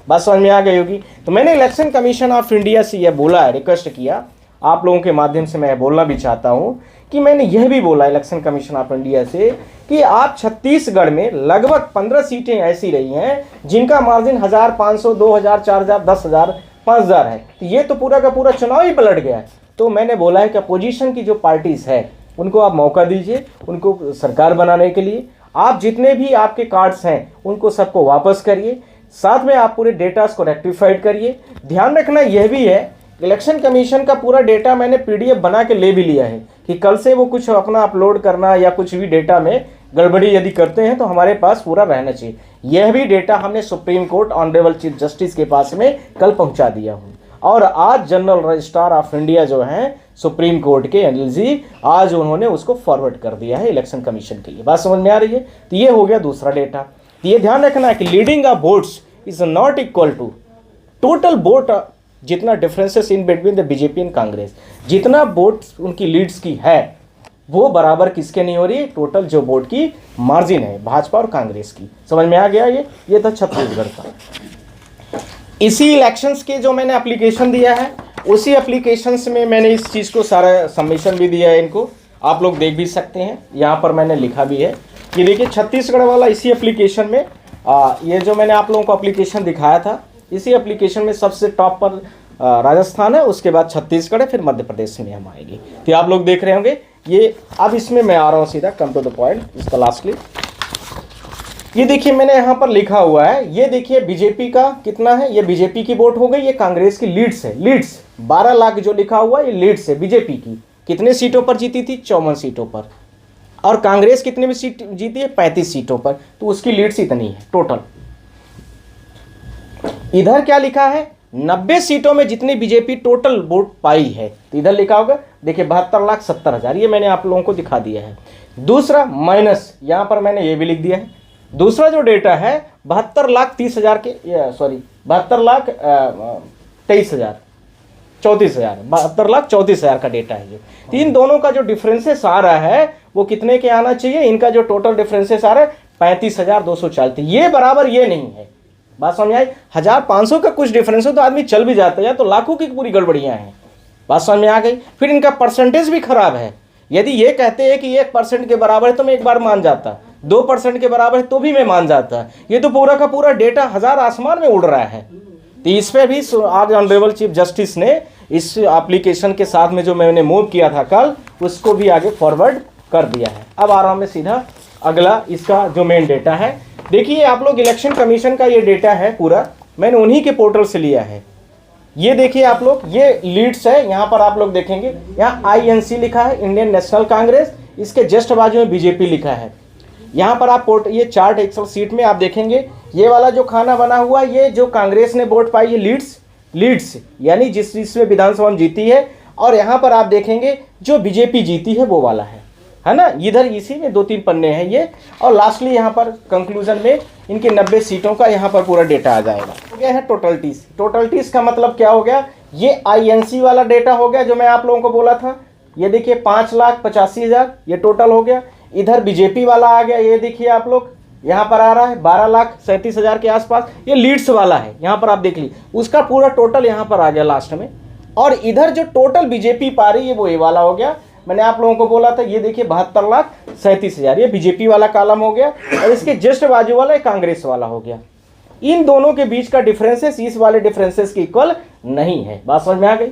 Speaker 1: बात समझ में आ गई होगी। तो मैंने इलेक्शन कमीशन ऑफ इंडिया से यह बोला है, रिक्वेस्ट किया, आप लोगों के माध्यम से मैं बोलना भी चाहता हूं कि मैंने यह भी बोला इलेक्शन कमीशन ऑफ इंडिया से कि आप छत्तीसगढ़ में लगभग 15 सीटें ऐसी रही हैं जिनका मार्जिन 1,500, 2,000, 4,000, 10,000, 5,000 है। तो ये तो पूरा का पूरा चुनाव ही पलट गया है। तो मैंने बोला है कि अपोजिशन की जो पार्टीज है उनको आप मौका दीजिए, उनको सरकार बनाने के लिए। आप जितने भी आपके कार्ड्स हैं उनको सबको वापस करिए, साथ में आप पूरे डेटास को रेक्टिफाइड करिए। ध्यान रखना यह भी है, इलेक्शन कमीशन का पूरा डेटा मैंने पीडीएफ बना के ले भी लिया है कि कल से वो कुछ अपना अपलोड करना या कुछ भी डेटा में गड़बड़ी यदि करते हैं तो हमारे पास पूरा रहना चाहिए। यह भी डेटा हमने supreme court honourable chief justice के पास में कल पहुंचा दिया हूँ। और आज जनरल रजिस्ट्रार ऑफ इंडिया जो हैं सुप्रीम कोर्ट के अनिल जी, आज उन्होंने उसको फॉरवर्ड कर दिया है इलेक्शन कमीशन के लिए। बात समझ में आ रही है। तो ये हो गया दूसरा डेटा। तो ये ध्यान रखना है कि leading of votes is not equal to total vote, जितना differences in between the BJP and Congress, जितना वोट उनकी लीड्स की है वो बराबर किसके नहीं हो रही, टोटल जो वोट की मार्जिन है भाजपा और कांग्रेस की। समझ में आ गया। ये था छत्तीसगढ़ का। इसी इलेक्शंस के जो मैंने एप्लीकेशन दिया है उसी एप्लीकेशंस में मैंने इस चीज़ को सारा सबमिशन भी दिया है, इनको आप लोग देख भी सकते हैं। यहाँ पर मैंने लिखा भी है कि देखिए छत्तीसगढ़ वाला इसी एप्लीकेशन में ये जो मैंने आप लोगों को एप्लीकेशन दिखाया था, इसी एप्लीकेशन में सबसे टॉप पर राजस्थान है, उसके बाद छत्तीसगढ़ है, फिर मध्य प्रदेश में हम आएंगे। तो आप लोग देख रहे होंगे ये। अब इसमें मैं आ रहा हूँ सीधा, कम टू द पॉइंट, इसका लास्टली ये देखिए मैंने यहाँ पर लिखा हुआ है, ये देखिए बीजेपी का कितना है, ये बीजेपी की वोट हो गई, ये कांग्रेस की लीड्स है। लीड्स 12 लाख जो लिखा हुआ है ये लीड्स है बीजेपी की। कितने सीटों पर जीती थी, 54 सीटों पर। और कांग्रेस कितने भी सीट जीती है, 35 सीटों पर। तो उसकी लीड्स इतनी है टोटल। इधर क्या लिखा है, 90 सीटों में जितनी बीजेपी टोटल वोट पाई है, तो इधर लिखा होगा देखिए 72,70,000, ये मैंने आप लोगों को दिखा दिया है। दूसरा माइनस, यहां पर मैंने ये भी लिख दिया है। दूसरा जो डेटा है 72,30,000 के, सॉरी 72,23,000, 34,000, 72,34,000 का डेटा है ये। तीन दोनों का जो डिफरेंसेस आ रहा है वो कितने के आना चाहिए, इनका जो टोटल डिफरेंसेस आ रहा है 35,240। ये बराबर ये नहीं है। बात समझ आई। 1,500 का कुछ डिफरेंस हो तो आदमी चल भी जाता है, तो लाखों की पूरी गड़बड़ियां हैं। बात समझ में आ गई। फिर इनका परसेंटेज भी खराब है। यदि ये कहते हैं कि 1% के बराबर है तो मैं एक बार मान जाता, 2% के बराबर है तो भी मैं मान जाता। ये तो पूरा का पूरा डेटा हजार आसमान में उड़ रहा है। तो इस पर भी आज ऑनरेबल चीफ जस्टिस ने इस एप्लीकेशन के साथ में जो मैंने मूव किया था कल, उसको भी आगे फॉरवर्ड कर दिया है। अब आ रहा हूं मैं सीधा अगला, इसका जो मेन डेटा है। देखिए आप लोग इलेक्शन कमीशन का ये डेटा है पूरा, मैंने उन्हीं के पोर्टल से लिया है। ये देखिए आप लोग, ये लीड्स है। यहाँ पर आप लोग देखेंगे यहाँ INC लिखा है, इंडियन नेशनल कांग्रेस, इसके जस्ट बाजू में बीजेपी लिखा है। यहाँ पर आप ये चार्ट एक्सेल सीट में आप देखेंगे, ये वाला जो खाना बना हुआ, ये जो कांग्रेस ने वोट पाई है लीड्स यानी जिसमें विधानसभा में जीती है। और यहाँ पर आप देखेंगे जो बीजेपी जीती है वो वाला है ना। इधर इसी में 2-3 पन्ने हैं ये। और लास्टली यहाँ पर कंक्लूजन में इनके 90 सीटों का यहाँ पर पूरा डेटा आ जाएगा। हो गया है टोटलिटीज। टोटलिटीज का मतलब क्या हो गया, ये INC वाला डेटा हो गया जो मैं आप लोगों को बोला था। ये देखिए 5,85,000 ये टोटल हो गया। इधर बीजेपी वाला आ गया, ये देखिए आप लोग यहाँ पर आ रहा है 12,37,000 के आसपास, ये लीड्स वाला है, यहाँ पर आप देख लीजिए उसका पूरा टोटल यहाँ पर आ गया लास्ट में। और इधर जो टोटल बीजेपी पा रही है वो ये वाला हो गया, मैंने आप लोगों को बोला था, ये देखिए 72,37,000, ये बीजेपी वाला कॉलम हो गया, और इसके जस्ट बाजू वाला कांग्रेस वाला हो गया। इन दोनों के बीच का डिफरेंसेस इस वाले डिफरेंसेस के इक्वल नहीं है, बात समझ में आ गई।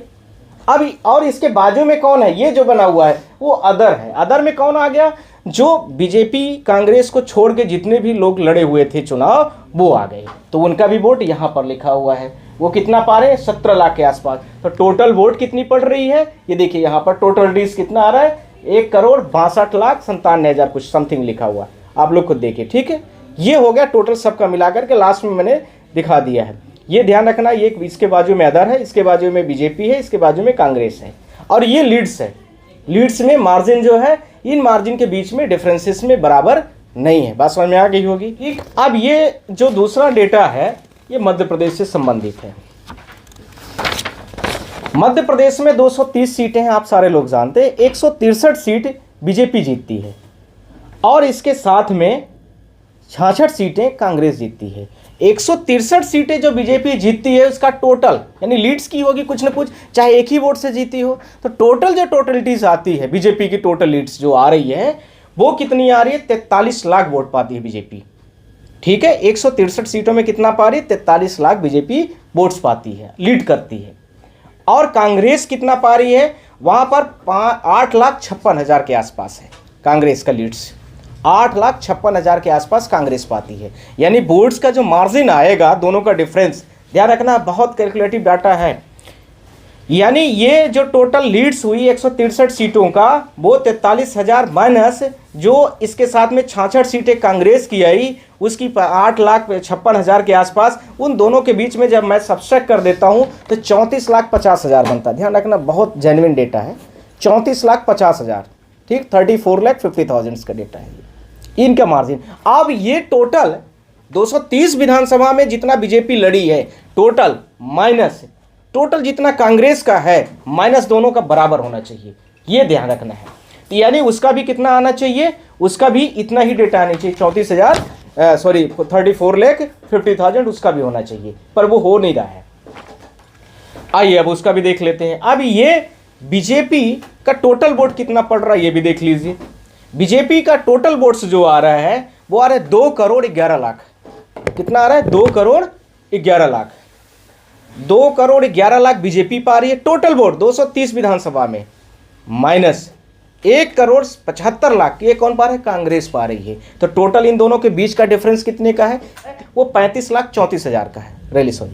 Speaker 1: अब और इसके बाजू में कौन है, ये जो बना हुआ है वो अदर है। अदर में कौन आ गया, जो बीजेपी कांग्रेस को छोड़ के जितने भी लोग लड़े हुए थे चुनाव वो आ गए, तो उनका भी वोट यहाँ पर लिखा हुआ है। वो कितना पा रहे हैं, 17 लाख के आसपास। तो टोटल वोट कितनी पड़ रही है, ये देखिए यहाँ पर टोटल डिस कितना आ रहा है, 1,62,97,000 कुछ समथिंग लिखा हुआ, आप लोग खुद देखिए, ठीक है। ये हो गया टोटल सबका मिलाकर के, लास्ट में मैंने दिखा दिया है। ये ध्यान रखना, ये इसके बाजू में अदर है, इसके बाजू में बीजेपी है, इसके बाजू में कांग्रेस है, और ये लीड्स है। लीड्स में मार्जिन जो है, इन मार्जिन के बीच में डिफरेंसेस में बराबर नहीं है, बात समझ में आ गई होगी, ठीक। अब ये जो दूसरा डेटा है ये मध्य प्रदेश से संबंधित है। मध्य प्रदेश में 230 सीटें हैं, आप सारे लोग जानते हैं, 163 सीट बीजेपी जीतती है, और इसके साथ में 66 सीटें कांग्रेस जीतती है। 163 सीटें जो बीजेपी जीतती है उसका टोटल, यानी लीड्स की होगी कुछ ना कुछ, चाहे एक ही वोट से जीती हो, तो टोटल जो टोटलिटीज आती है बीजेपी की, टोटल लीड्स जो आ रही है वो कितनी आ रही है, 43 लाख वोट पाती है बीजेपी, ठीक है। 163 सीटों में कितना पा रही है, 43 लाख बीजेपी वोट्स पाती है, लीड करती है। और कांग्रेस कितना पा रही है, वहां पर 8,56,000 के आसपास है कांग्रेस का लीड्स, 8,56,000 के आसपास कांग्रेस पाती है। यानी वोट्स का जो मार्जिन आएगा, दोनों का डिफरेंस, ध्यान रखना, बहुत कैलकुलेटिव डाटा है। यानी ये जो टोटल लीड्स हुई 163 सीटों का, वो 43,000 माइनस जो इसके साथ में 66 सीटें कांग्रेस की आई, उसकी 8,56,000 के आसपास, उन दोनों के बीच में जब मैं सब्सट्रैक्ट कर देता हूं तो 34,50,000 बनता है। ध्यान रखना, बहुत जेन्युइन डेटा है, 34,50,000, ठीक, 34,50,000 का डेटा है इनका मार्जिन। अब ये टोटल 230 विधानसभा में जितना बीजेपी लड़ी है टोटल, माइनस टोटल जितना कांग्रेस का है, माइनस दोनों का बराबर होना चाहिए, ये ध्यान रखना है। तो यानी उसका भी कितना आना चाहिए, उसका भी इतना ही डेटा आना चाहिए, 34,50,000 उसका भी होना चाहिए, पर वो हो नहीं रहा है। आइए अब उसका भी देख लेते हैं। अब ये बीजेपी का टोटल वोट कितना पड़ रहा है ये भी देख लीजिए। बीजेपी का टोटल वोट्स जो आ रहा है वो आ रहा है 2,11,00,000। कितना आ रहा है, 2,11,00,000। 2,11,00,000 बीजेपी पा रही है टोटल वोट 230 विधानसभा में, माइनस 1,75,00,000 ये कौन पा रहा है, कांग्रेस पा रही है। तो टोटल इन दोनों के बीच का डिफरेंस कितने का है, वो 35,34,000 का है, रियली सॉरी,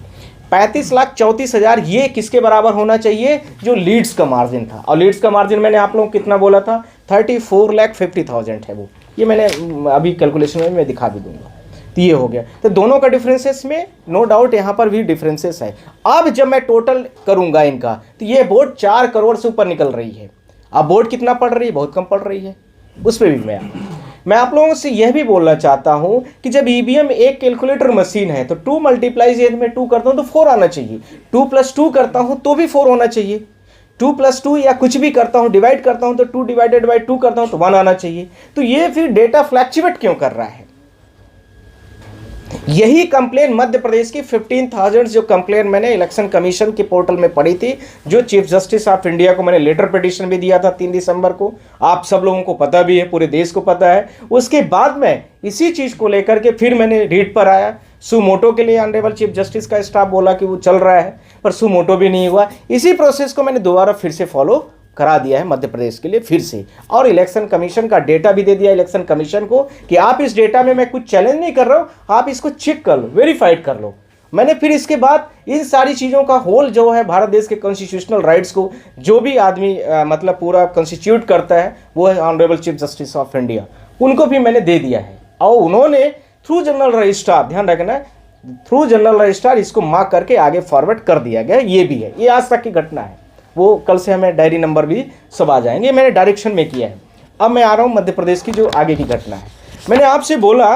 Speaker 1: 35,34,000। ये किसके बराबर होना चाहिए, जो लीड्स का मार्जिन था। और लीड्स का मार्जिन मैंने आप लोगों को कितना बोला था, 34,50,000 है वो, ये मैंने अभी कैलकुलेशन में मैं दिखा भी दूंगा। तो ये हो गया, तो दोनों का डिफरेंसेस में नो डाउट यहाँ पर भी डिफरेंसेस है। अब जब मैं टोटल करूंगा इनका, तो ये वोट 4 करोड़ से ऊपर निकल रही है। अब वोट कितना पड़ रही है, बहुत कम पड़ रही है, उस पर भी मैं आप लोगों से यह भी बोलना चाहता हूं कि जब ईवीएम एक कैलकुलेटर मशीन है तो 2 मल्टीप्लाई यदि मैं 2 करता हूं तो 4 आना चाहिए, 2 + 2 करता हूं तो भी 4 होना चाहिए, 2 + 2 या कुछ भी करता हूं, डिवाइड करता हूं तो 2 / 2 करता हूं तो 1 आना चाहिए। तो ये फिर डेटा फ्लैक्चुएट क्यों कर रहा है। यही कंप्लेन मध्य प्रदेश की 15,000 जो कंप्लेन मैंने इलेक्शन कमीशन के पोर्टल में पढ़ी थी, जो चीफ जस्टिस ऑफ इंडिया को मैंने लेटर पिटीशन भी दिया था 3 दिसंबर को, आप सब लोगों को पता भी है, पूरे देश को पता है। उसके बाद में इसी चीज को लेकर के फिर मैंने रीड पर आया, सुमोटो के लिए ऑनरेबल चीफ जस्टिस का स्टाफ बोला कि वो चल रहा है, पर सुमोटो भी नहीं हुआ। इसी प्रोसेस को मैंने दोबारा फिर से फॉलो करा दिया है मध्य प्रदेश के लिए फिर से, और इलेक्शन कमीशन का डेटा भी दे दिया इलेक्शन कमीशन को कि आप इस डेटा में मैं कुछ चैलेंज नहीं कर रहा हूं, आप इसको चेक कर लो, वेरीफाइड कर लो। मैंने फिर इसके बाद इन सारी चीज़ों का होल जो है भारत देश के कॉन्स्टिट्यूशनल राइट्स को जो भी आदमी मतलब पूरा कॉन्स्टिट्यूट करता है वो है honourable chief justice of India, उनको भी मैंने दे दिया है। और उन्होंने थ्रू जनरल रजिस्ट्रार, ध्यान रखना है, थ्रू जनरल रजिस्ट्रार इसको मार्क करके आगे फॉरवर्ड कर दिया गया। ये भी है, ये आज तक की घटना है, वो कल से हमें डायरी नंबर भी सब आ जाएंगे, मैंने डायरेक्शन में किया है। अब मैं आ रहा हूँ मध्य प्रदेश की जो आगे की घटना है। मैंने आपसे बोला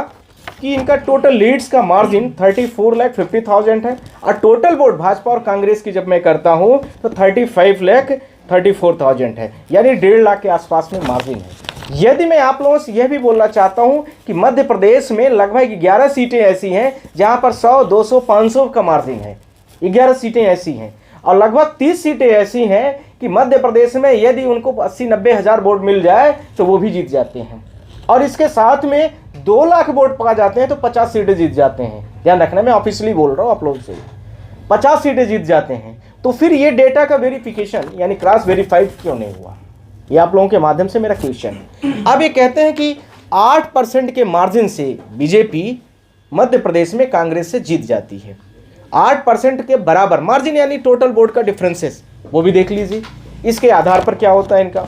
Speaker 1: कि इनका टोटल लीड्स का मार्जिन 34,50,000 है, और टोटल वोट भाजपा और कांग्रेस की जब मैं करता हूँ तो 35,34,000 है, यानी 1.5 लाख के आसपास में मार्जिन है। यदि मैं आप लोगों से यह भी बोलना चाहता हूं कि मध्य प्रदेश में लगभग 11 सीटें ऐसी हैं जहां पर 100, 200, 500 का मार्जिन है। 11 सीटें ऐसी हैं और लगभग 30 सीटें ऐसी हैं कि मध्य प्रदेश में यदि उनको 80-90 हज़ार वोट मिल जाए तो वो भी जीत जाते हैं। और इसके साथ में 2 लाख वोट पा जाते हैं तो 50 सीटें जीत जाते हैं। ध्यान रखना, मैं ऑफिशियली बोल रहा हूँ आप लोगों से, 50 सीटें जीत जाते हैं। तो फिर ये डेटा का वेरिफिकेशन यानी क्रॉस वेरीफाइड क्यों नहीं हुआ, ये आप लोगों के माध्यम से मेरा क्वेश्चन है। अब ये कहते हैं कि 8% के मार्जिन से बीजेपी मध्य प्रदेश में कांग्रेस से जीत जाती है। 8% के बराबर मार्जिन यानी टोटल वोट का डिफरेंसेस, वो भी देख लीजिए। इसके आधार पर क्या होता है इनका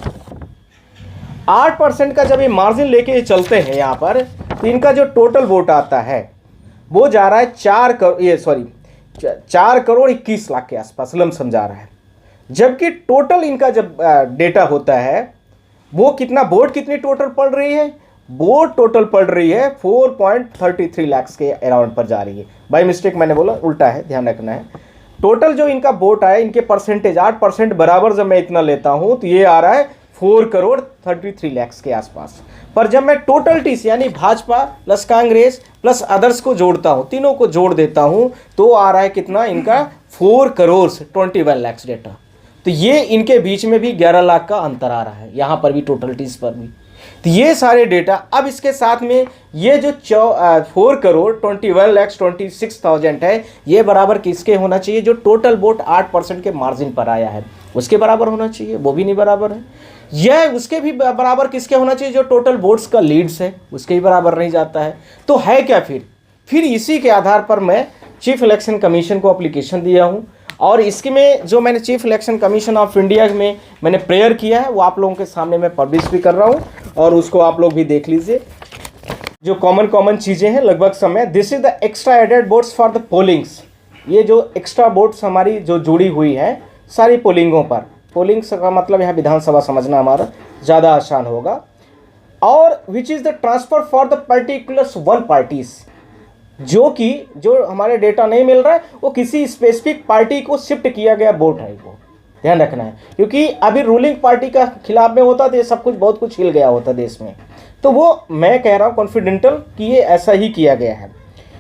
Speaker 1: 8% का जब ये मार्जिन लेके चलते हैं यहाँ पर, तो इनका जो टोटल वोट आता है वो जा रहा है 4 करोड़ 21 लाख के आसपास लमसम जा रहा है। जबकि टोटल इनका जब डेटा होता है वो कितना वोट कितनी टोटल पड़ रही है, वोट टोटल पड़ रही है 4.33 लाख के अराउंड पर जा रही है। बाय मिस्टेक मैंने बोला, उल्टा है, ध्यान रखना है। टोटल जो इनका वोट आया इनके परसेंटेज 8% बराबर जब मैं इतना लेता हूं तो ये आ रहा है 4 करोड़ 33 लाख के आसपास। पर जब मैं टोटल टीस यानी Bhajpa plus Congress plus others को जोड़ता हूं, तीनों को जोड़ देता हूं, तो आ रहा है कितना इनका 4 करोड़ 21 लाख डेटा। तो ये इनके बीच में भी 11 लाख का अंतर आ रहा है, यहां पर भी टोटल टीस पर भी। तो ये सारे डेटा अब इसके साथ में ये जो 4 करोड़ 21 लाख 26,000 है, ये बराबर किसके होना चाहिए, जो टोटल वोट 8% के मार्जिन पर आया है उसके बराबर होना चाहिए, वो भी नहीं बराबर है। यह उसके भी बराबर किसके होना चाहिए, जो टोटल वोट्स का लीड्स है उसके भी बराबर नहीं जाता है। तो है क्या फिर इसी के आधार पर मैं चीफ इलेक्शन कमीशन को एप्लीकेशन दिया हूं और इसके में जो मैंने chief election commission of India में मैंने प्रेयर किया है वो आप लोगों के सामने मैं पब्लिश भी कर रहा हूं और उसको आप लोग भी देख लीजिए। जो कॉमन चीज़ें हैं लगभग समय, this is the extra added votes for the pollings. ये जो एक्स्ट्रा वोट्स हमारी जो जुड़ी हुई है सारी पोलिंगों पर, पोलिंग्स का मतलब यहाँ विधानसभा समझना हमारा ज़्यादा आसान होगा। और which is the transfer for the particulars 1 parties, जो हमारे डेटा नहीं मिल रहा है वो किसी स्पेसिफिक पार्टी को शिफ्ट किया गया वोट है, वो ध्यान रखना है। क्योंकि अभी रूलिंग पार्टी का खिलाफ में होता तो ये सब कुछ बहुत कुछ हिल गया होता देश में। तो वो मैं कह रहा हूँ कॉन्फिडेंटल कि ये ऐसा ही किया गया है।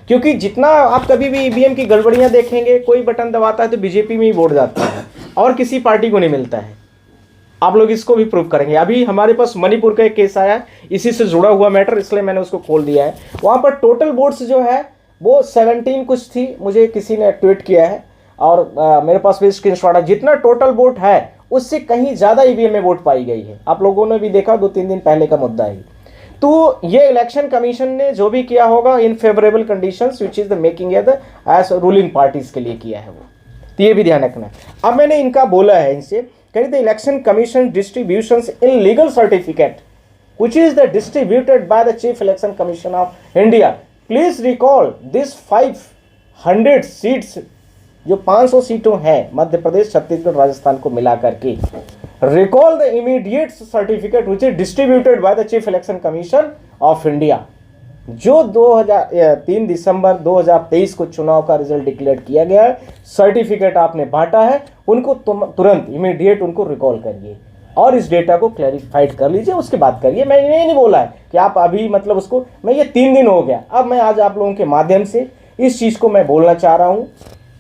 Speaker 1: क्योंकि जितना आप कभी भी ईवीएम की गड़बड़ियाँ देखेंगे, कोई बटन दबाता है तो बीजेपी में ही वोट जाता है और किसी पार्टी को नहीं मिलता है। आप लोग इसको भी प्रूव करेंगे। अभी हमारे पास मणिपुर का एक केस आया, इसी से जुड़ा हुआ मैटर, इसलिए मैंने उसको खोल दिया है। वहाँ पर टोटल वोट्स जो है वो 17 कुछ थी, मुझे किसी ने ट्वीट किया है और मेरे पास भी स्क्रीनशॉट है। जितना टोटल वोट है उससे कहीं ज़्यादा ईवीएम में वोट पाई गई है। आप लोगों ने भी देखा, 2-3 दिन पहले का मुद्दा है। तो ये इलेक्शन कमीशन ने जो भी किया होगा in favourable conditions which is the making edge ruling parties के लिए किया है वो, तो ये भी ध्यान रखना है। अब मैंने इनका बोला है, इनसे कह the election commission distributions in legal certificate which is the distributed by the chief election commission of India. Please recall this 500 seats, जो 500 सीटों हैं मध्य प्रदेश, छत्तीसगढ़, राजस्थान को मिला करके, recall the immediate certificate which is distributed by the chief election commission of India. जो 3 दिसंबर 2023 को चुनाव का रिजल्ट डिक्लेयर किया गया है, सर्टिफिकेट आपने बांटा है, उनको तुरंत इमीडिएट उनको रिकॉल करिए और इस डेटा को क्लैरिफाइड कर लीजिए, उसके बाद करिए। मैंने ये नहीं बोला है कि आप अभी मतलब उसको, मैं ये 3 दिन हो गया, अब मैं आज आप लोगों के माध्यम से इस चीज़ को मैं बोलना चाह रहा हूँ।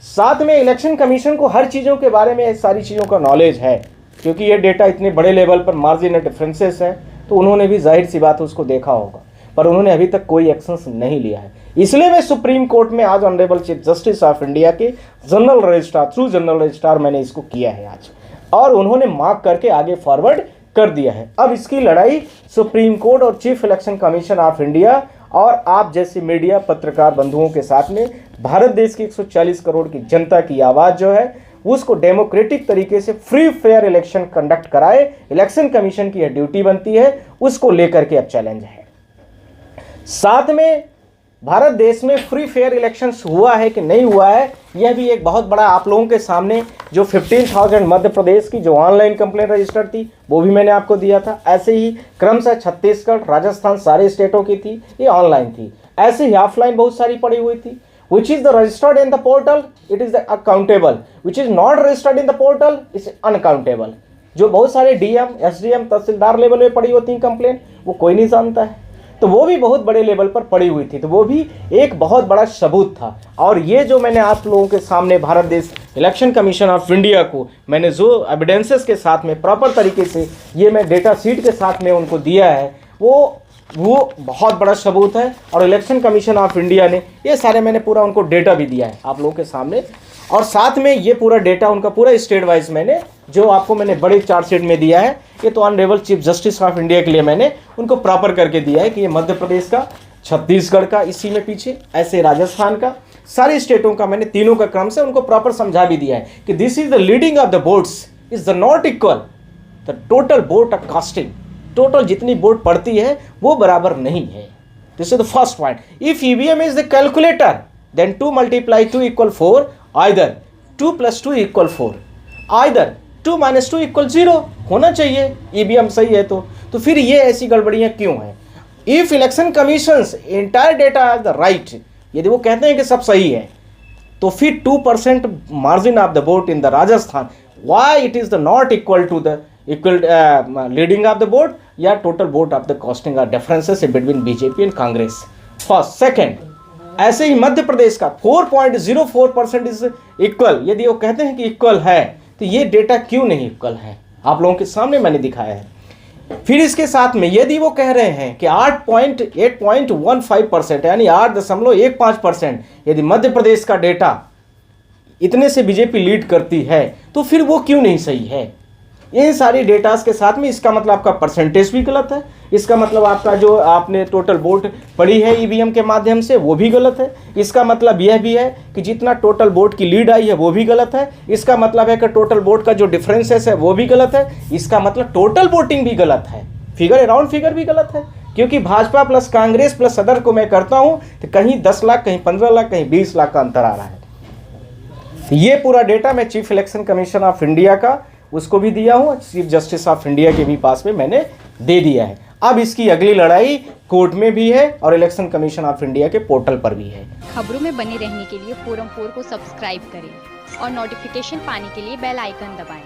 Speaker 1: साथ में इलेक्शन कमीशन को हर चीज़ों के बारे में सारी चीज़ों का नॉलेज है, क्योंकि ये डेटा इतने बड़े लेवल पर मार्जिन डिफरेंसेस है, तो उन्होंने भी जाहिर सी बात उसको देखा होगा, पर उन्होंने अभी तक कोई एक्शंस नहीं लिया है। इसलिए मैं सुप्रीम कोर्ट में आज honourable chief justice of India के general registrar, through general registrar मैंने इसको किया है आज, और उन्होंने मार्क करके आगे फॉरवर्ड कर दिया है। अब इसकी लड़ाई सुप्रीम कोर्ट और chief election commission of India और आप जैसे मीडिया पत्रकार बंधुओं के साथ में, भारत देश की 140 करोड़ की जनता की आवाज़ जो है उसको डेमोक्रेटिक तरीके से फ्री फेयर इलेक्शन कंडक्ट कराए, इलेक्शन कमीशन की यह ड्यूटी बनती है, उसको लेकर के अब चैलेंज है। साथ में भारत देश में फ्री फेयर इलेक्शंस हुआ है कि नहीं हुआ है, यह भी एक बहुत बड़ा आप लोगों के सामने, जो 15,000 मध्य प्रदेश की जो ऑनलाइन कंप्लेंट रजिस्टर्ड थी वो भी मैंने आपको दिया था। ऐसे ही क्रमशः छत्तीसगढ़, राजस्थान, सारे स्टेटों की थी, ये ऑनलाइन थी। ऐसे ही ऑफलाइन बहुत सारी पड़ी हुई थी। Which is the registered in the portal, it is the accountable. Which is not registered in the portal, is unaccountable. जो बहुत सारे डीएम, एसडीएम, तहसीलदार लेवल पे पड़ी होती हैं कंप्लेन, वो कोई नहीं जानता है, तो वो भी बहुत बड़े लेवल पर पड़ी हुई थी, तो वो भी एक बहुत बड़ा सबूत था। और ये जो मैंने आप लोगों के सामने भारत देश इलेक्शन कमीशन ऑफ इंडिया को मैंने जो एविडेंसेस के साथ में प्रॉपर तरीके से ये मैं डेटा शीट के साथ में उनको दिया है, वो बहुत बड़ा सबूत है। और इलेक्शन कमीशन ऑफ इंडिया ने ये सारे मैंने पूरा उनको डेटा भी दिया है आप लोगों के सामने, और साथ में ये पूरा डेटा उनका पूरा स्टेट वाइज मैंने जो आपको मैंने बड़े चार्जशीट में दिया है, ये तो honourable chief justice of India के लिए मैंने उनको प्रॉपर करके दिया है कि ये मध्य प्रदेश का, छत्तीसगढ़ का इसी में पीछे, ऐसे राजस्थान का, सारे स्टेटों का मैंने तीनों का क्रम से उनको प्रॉपर समझा भी दिया है कि this is the leading of the boards is the not equal the total board of casting, total जितनी वोट पड़ती है वो बराबर नहीं है। This is the first point. If EVM is the calculator then 2 × 2 = 4, either 2 + 2 = 4, either 2 - 2 = 0 होना चाहिए EVM सही है तो फिर ये ऐसी गड़बड़ियाँ क्यों हैं? If election commissions entire data the right, यदि वो कहते हैं कि सब सही है, तो फिर 2% margin of the vote in the Rajasthan, why it is the not equal to the equal leading of the vote या total vote of the costing are differences between BJP and Congress. First. Second, ऐसे ही मध्य प्रदेश का 4.04% is equal, यदि वो कहते हैं कि equal है तो ये डेटा क्यों नहीं इक्वल है, आप लोगों के सामने मैंने दिखाया है। फिर इसके साथ में यदि वो कह रहे हैं कि 8.15% यानी 8.15% यदि मध्य प्रदेश का डेटा इतने से बीजेपी लीड करती है तो फिर वो क्यों नहीं सही है? इन सारी डेटास के साथ में इसका मतलब आपका परसेंटेज भी गलत है, इसका मतलब आपका जो आपने टोटल वोट पड़ी है ईवीएम के माध्यम से वो भी गलत है, इसका मतलब यह भी है कि जितना टोटल वोट की लीड आई है वो भी गलत है, इसका मतलब है कि टोटल वोट का जो डिफरेंसेस है वो भी गलत है, इसका मतलब टोटल वोटिंग भी गलत है, फिगर अराउंड फिगर भी गलत है, क्योंकि Bhajpa plus Congress plus other को मैं करता हूँ तो कहीं 10 लाख, कहीं 15 लाख, कहीं 20 लाख का अंतर आ रहा है। ये पूरा डेटा मैं chief election commission of India का उसको भी दिया हूँ, चीफ जस्टिस ऑफ इंडिया के भी पास में मैंने दे दिया है। अब इसकी अगली लड़ाई कोर्ट में भी है और इलेक्शन कमीशन ऑफ इंडिया के पोर्टल पर भी है।
Speaker 2: खबरों में बने रहने के लिए फोरम 4 को सब्सक्राइब करें और नोटिफिकेशन पाने के लिए बेल आइकन दबाएं।